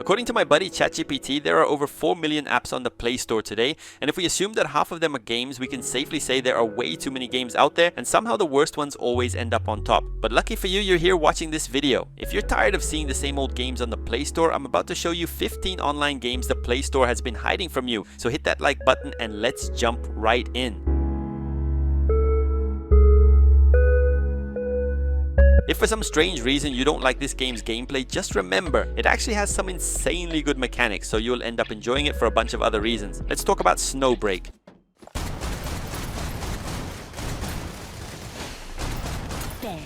According to my buddy ChatGPT, there are over 4 million apps on the Play Store today, and if we assume that half of them are games, we can safely say there are way too many games out there, and somehow the worst ones always end up on top. But lucky for you, you're here watching this video. If you're tired of seeing the same old games on the Play Store, I'm about to show you 15 online games the Play Store has been hiding from you. So hit that like button and let's jump right in. If for some strange reason you don't like this game's gameplay, just remember, it actually has some insanely good mechanics, so you'll end up enjoying it for a bunch of other reasons. Let's talk about SNOWBREAK. Bang.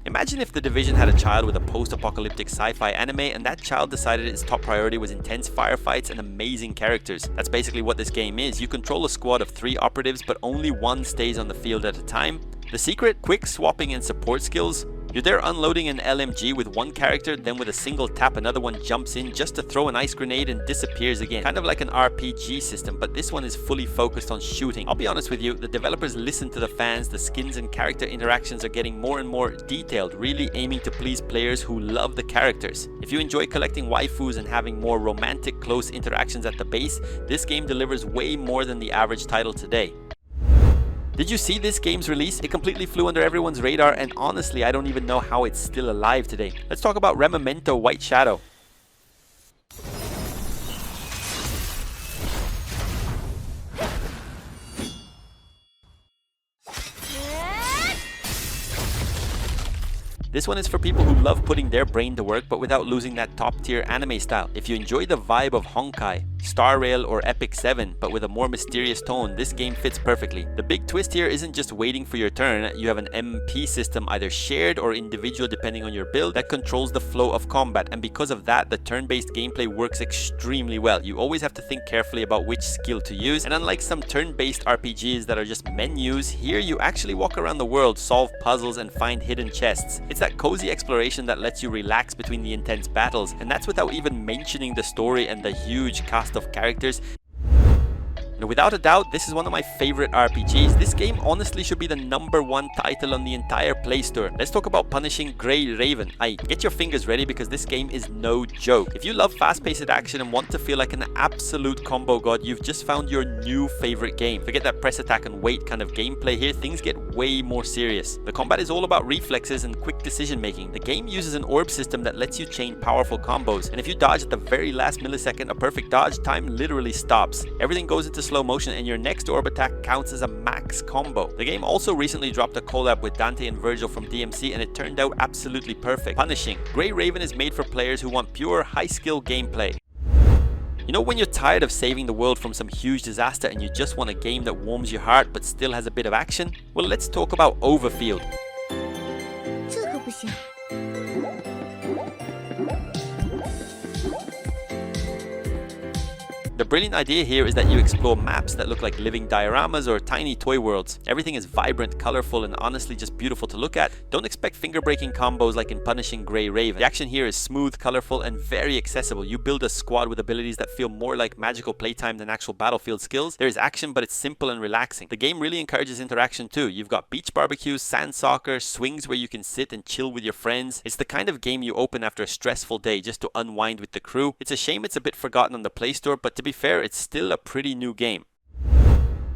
Imagine if The Division had a child with a post-apocalyptic sci-fi anime and that child decided its top priority was intense firefights and amazing characters. That's basically what this game is. You control a squad of 3 operatives, but only one stays on the field at a time. The secret? Quick swapping and support skills. You're there unloading an LMG with one character, then with a single tap another one jumps in just to throw an ice grenade and disappears again. Kind of like an RPG system, but this one is fully focused on shooting. I'll be honest with you, the developers listen to the fans, the skins and character interactions are getting more and more detailed, really aiming to please players who love the characters. If you enjoy collecting waifus and having more romantic close interactions at the base, this game delivers way more than the average title today. Did you see this game's release? It completely flew under everyone's radar, and honestly, I don't even know how it's still alive today. Let's talk about REMEMENTO White Shadow. This one is for people who love putting their brain to work but without losing that top tier anime style. If you enjoy the vibe of Honkai, Star Rail or Epic 7 but with a more mysterious tone, this game fits perfectly. The big twist here isn't just waiting for your turn. You have an MP system, either shared or individual depending on your build, that controls the flow of combat, and because of that, the turn-based gameplay works extremely well. You always have to think carefully about which skill to use, and unlike some turn-based RPGs that are just menus, here you actually walk around the world, solve puzzles and find hidden chests. It's that cozy exploration that lets you relax between the intense battles, and that's without even mentioning the story and the huge cast of characters. And without a doubt, this is one of my favorite RPGs. This game honestly should be the #1 title on the entire Play Store. Let's talk about Punishing Grey Raven. Get your fingers ready because this game is no joke. If you love fast-paced action and want to feel like an absolute combo god, you've just found your new favorite game. Forget that press attack and wait kind of gameplay. Here things get way more serious. The combat is all about reflexes and quick decision making. The game uses an orb system that lets you chain powerful combos, and if you dodge at the very last millisecond, a perfect dodge, time literally stops. Everything goes into slow motion and your next orb attack counts as a max combo. The game also recently dropped a collab with Dante and Virgil from DMC, and it turned out absolutely perfect. Punishing Grey Raven is made for players who want pure high skill gameplay. You know when you're tired of saving the world from some huge disaster and you just want a game that warms your heart but still has a bit of action? Well, let's talk about Overfield. The brilliant idea here is that you explore maps that look like living dioramas or tiny toy worlds. Everything is vibrant, colorful, and honestly just beautiful to look at. Don't expect finger-breaking combos like in Punishing Grey Raven. The action here is smooth, colorful, and very accessible. You build a squad with abilities that feel more like magical playtime than actual battlefield skills. There is action, but it's simple and relaxing. The game really encourages interaction too. You've got beach barbecues, sand soccer, swings where you can sit and chill with your friends. It's the kind of game you open after a stressful day just to unwind with the crew. It's a shame it's a bit forgotten on the Play Store, but to be fair, it's still a pretty new game.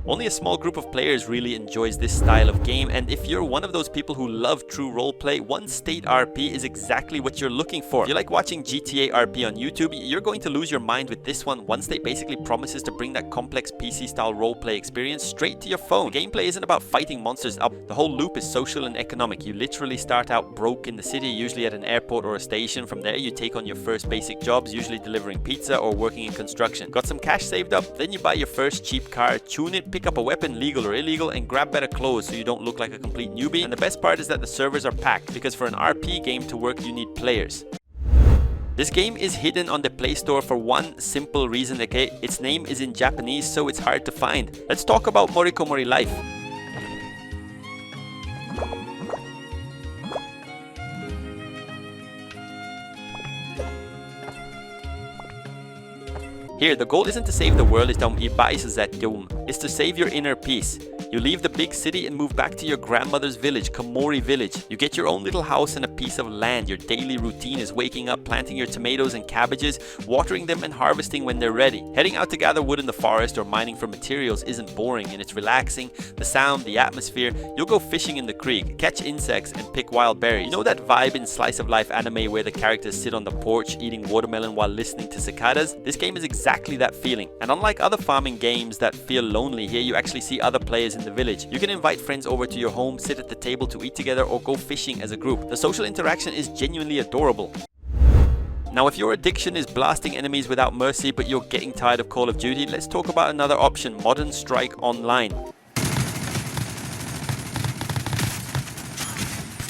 Only a small group of players really enjoys this style of game, and if you're one of those people who love true roleplay, One State RP is exactly what you're looking for. If you like watching GTA RP on YouTube, you're going to lose your mind with this one. One State basically promises to bring that complex PC-style roleplay experience straight to your phone. The gameplay isn't about fighting monsters up. The whole loop is social and economic. You literally start out broke in the city, usually at an airport or a station. From there, you take on your first basic jobs, usually delivering pizza or working in construction. Got some cash saved up, then you buy your first cheap car, tune it, pick up a weapon, legal or illegal, and grab better clothes so you don't look like a complete newbie. And the best part is that the servers are packed, because for an RP game to work you need players. This game is hidden on the Play Store for one simple reason, okay? Its name is in Japanese, so it's hard to find. Let's talk about Morikomori Life. Here, the goal isn't to save the world, it's to save your inner peace. You leave the big city and move back to your grandmother's village, Komori village. You get your own little house and a piece of land. Your daily routine is waking up, planting your tomatoes and cabbages, watering them and harvesting when they're ready. Heading out to gather wood in the forest or mining for materials isn't boring, and it's relaxing. The sound, the atmosphere. You'll go fishing in the creek, catch insects and pick wild berries. You know that vibe in slice of life anime where the characters sit on the porch eating watermelon while listening to cicadas? This game is exactly that feeling. And unlike other farming games that feel lonely, here you actually see other players in the village. You can invite friends over to your home, sit at the table to eat together, or go fishing as a group. The social interaction is genuinely adorable. Now, if your addiction is blasting enemies without mercy but you're getting tired of Call of Duty, let's talk about another option, Modern Strike Online.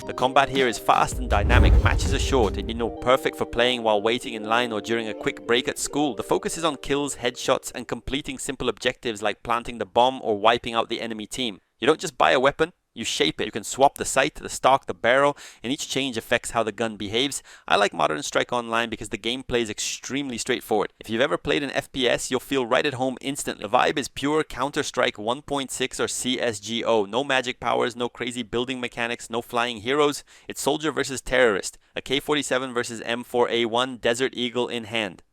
The combat here is fast and dynamic, matches are short, and perfect for playing while waiting in line or during a quick break at school. The focus is on kills, headshots, and completing simple objectives like planting the bomb or wiping out the enemy team. You don't just buy a weapon, you shape it. You can swap the sight, the stock, the barrel, and each change affects how the gun behaves. I like Modern Strike Online because the gameplay is extremely straightforward. If you've ever played an FPS, you'll feel right at home instantly. The vibe is pure Counter-Strike 1.6 or CSGO. No magic powers, no crazy building mechanics, no flying heroes. It's soldier versus terrorist. A K-47 versus M4A1, Desert Eagle in hand.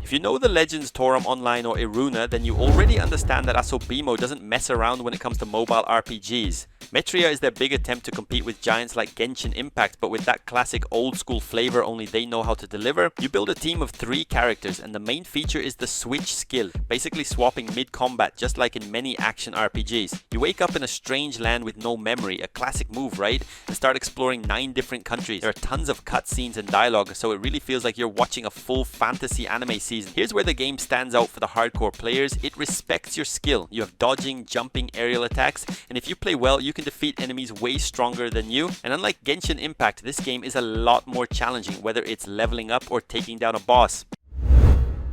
If you know the legends Torum Online or Iruna, then you already understand that Asobimo doesn't mess around when it comes to mobile RPGs. METRIA is their big attempt to compete with giants like Genshin Impact, but with that classic old school flavor only they know how to deliver. You build a team of 3 characters, and the main feature is the switch skill, basically swapping mid-combat just like in many action RPGs. You wake up in a strange land with no memory, a classic move, right? And start exploring 9 different countries. There are tons of cutscenes and dialogue, so it really feels like you're watching a full fantasy anime season. Here's where the game stands out for the hardcore players. It respects your skill. You have dodging, jumping, aerial attacks, and if you play well, you can defeat enemies way stronger than you. And unlike Genshin Impact, this game is a lot more challenging, whether it's leveling up or taking down a boss.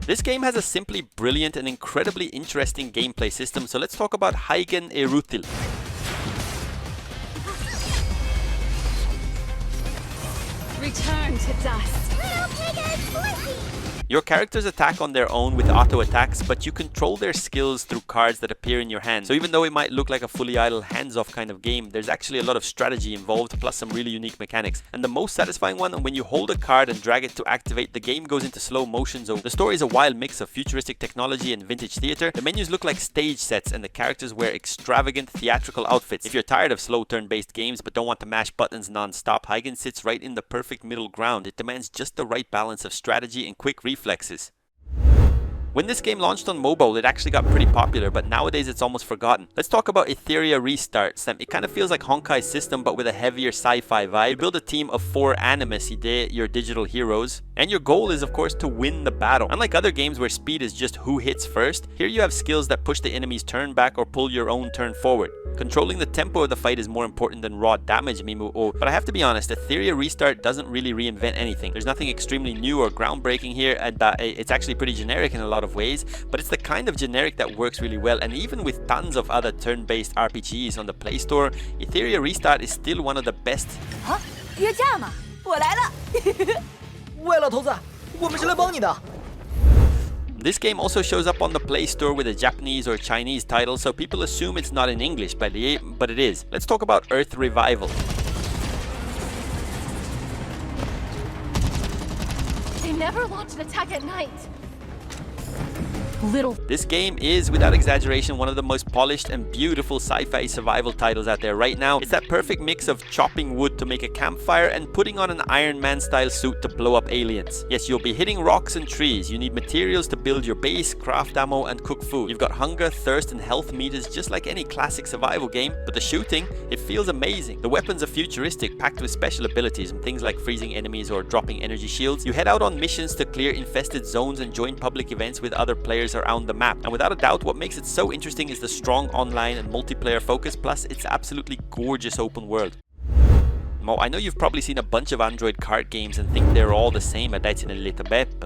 This game has a simply brilliant and incredibly interesting gameplay system, so let's talk about HIGAN EURTHYLL. Return to dust. Your characters attack on their own with auto attacks, but you control their skills through cards that appear in your hand. So even though it might look like a fully idle hands-off kind of game, there's actually a lot of strategy involved, plus some really unique mechanics. And the most satisfying one, when you hold a card and drag it to activate, the game goes into slow motion zone. The story is a wild mix of futuristic technology and vintage theater. The menus look like stage sets, and the characters wear extravagant theatrical outfits. If you're tired of slow turn-based games but don't want to mash buttons non-stop, HIGAN sits right in the perfect middle ground. It demands just the right balance of strategy and quick reflexes. When this game launched on mobile, it actually got pretty popular, but nowadays it's almost forgotten. Let's talk about ETHERIA Restart. It kind of feels like Honkai's system, but with a heavier sci-fi vibe. You build a team of 4 animes, your digital heroes, and your goal is of course to win the battle. Unlike other games where speed is just who hits first, here you have skills that push the enemy's turn back or pull your own turn forward. Controlling the tempo of the fight is more important than raw damage, but I have to be honest, ETHERIA Restart doesn't really reinvent anything. There's nothing extremely new or groundbreaking here, and it's actually pretty generic in a lot of ways, but it's the kind of generic that works really well. And even with tons of other turn-based RPGs on the Playstore, ETHERIA Restart is still one of the best. Huh? 约架吗？我来了。喂，老头子，我们是来帮你的。 This game also shows up on the Play Store with a Japanese or Chinese title, so people assume it's not in English, but it is. Let's talk about Earth Revival. They never launch an attack at night. This game is, without exaggeration, one of the most polished and beautiful sci-fi survival titles out there right now. It's that perfect mix of chopping wood to make a campfire and putting on an Iron Man style suit to blow up aliens. Yes, you'll be hitting rocks and trees. You need materials to build your base, craft ammo, and cook food. You've got hunger, thirst, and health meters just like any classic survival game, but the shooting, it feels amazing. The weapons are futuristic, packed with special abilities and things like freezing enemies or dropping energy shields. You head out on missions to clear infested zones and join public events with other players around the map. And without a doubt, what makes it so interesting is the strong online and multiplayer focus, plus its absolutely gorgeous open world. Mo, I know you've probably seen a bunch of Android kart games and think they're all the same, but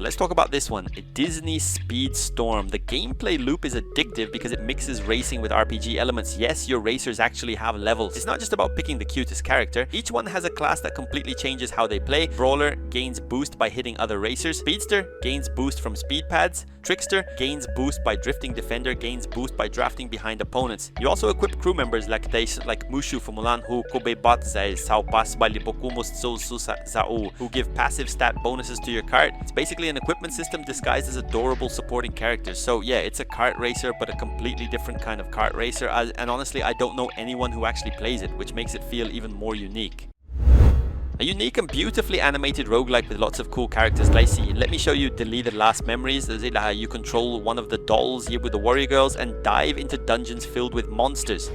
let's talk about this one, Disney SPEEDSTORM. The gameplay loop is addictive because it mixes racing with RPG elements. Yes, your racers actually have levels. It's not just about picking the cutest character. Each one has a class that completely changes how they play. Brawler gains boost by hitting other racers. Speedster gains boost from speed pads. Trickster gains boost by drifting, Defender gains boost by drafting behind opponents. You also equip crew members like Mushu from Mulan who Kobebat Zai Saupas Bali Bokumus Zau who give passive stat bonuses to your cart. It's basically an equipment system disguised as adorable supporting characters. So yeah, it's a kart racer, but a completely different kind of kart racer, and honestly I don't know anyone who actually plays it, which makes it feel even more unique. A unique and beautifully animated roguelike with lots of cool characters. Let me show you DELITHE Last Memories. You control one of the dolls here with the warrior girls and dive into dungeons filled with monsters.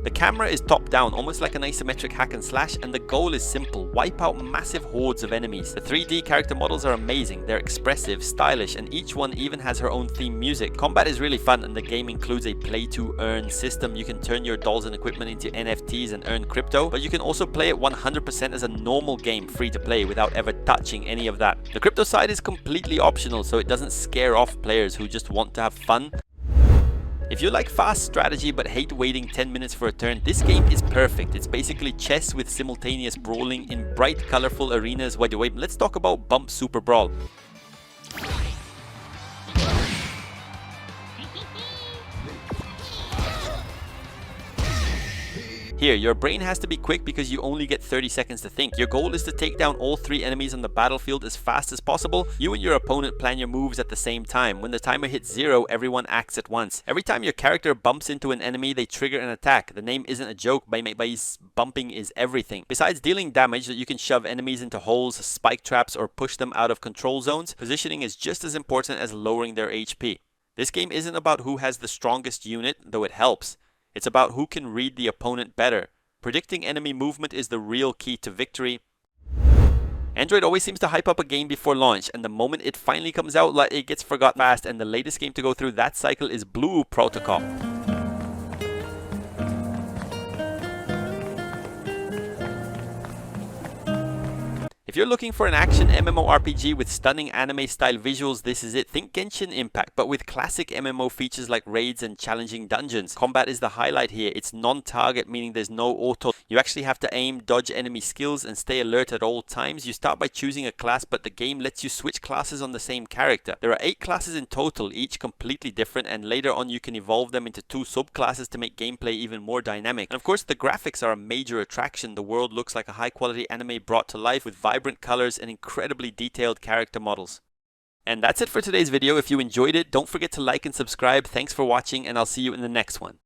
The camera is top down, almost like an isometric hack and slash, and the goal is simple: wipe out massive hordes of enemies. The 3D character models are amazing, they're expressive, stylish, and each one even has her own theme music. Combat is really fun, and the game includes a play to earn system. You can turn your dolls and equipment into NFTs and earn crypto, but you can also play it 100% as a normal game, free to play, without ever touching any of that. The crypto side is completely optional, so it doesn't scare off players who just want to have fun. If you like fast strategy but hate waiting 10 minutes for a turn, this game is perfect. It's basically chess with simultaneous brawling in bright, colorful arenas. Wait, let's talk about Bump Super Brawl. Here, your brain has to be quick because you only get 30 seconds to think. Your goal is to take down all 3 enemies on the battlefield as fast as possible. You and your opponent plan your moves at the same time. When the timer hits 0, everyone acts at once. Every time your character bumps into an enemy, they trigger an attack. The name isn't a joke, by bumping is everything. Besides dealing damage, you can shove enemies into holes, spike traps, or push them out of control zones. Positioning is just as important as lowering their HP. This game isn't about who has the strongest unit, though it helps. It's about who can read the opponent better. Predicting enemy movement is the real key to victory. Android always seems to hype up a game before launch, and the moment it finally comes out, it gets forgot fast, and the latest game to go through that cycle is Blue Protocol. If you're looking for an action MMORPG with stunning anime-style visuals, this is it. Think Genshin Impact, but with classic MMO features like raids and challenging dungeons. Combat is the highlight here. It's non-target, meaning there's no auto. You actually have to aim, dodge enemy skills, and stay alert at all times. You start by choosing a class, but the game lets you switch classes on the same character. There are 8 classes in total, each completely different, and later on you can evolve them into 2 subclasses to make gameplay even more dynamic. And of course, the graphics are a major attraction. The world looks like a high-quality anime brought to life with vibrant colors and incredibly detailed character models. And that's it for today's video. If you enjoyed it, don't forget to like and subscribe. Thanks for watching, and I'll see you in the next one.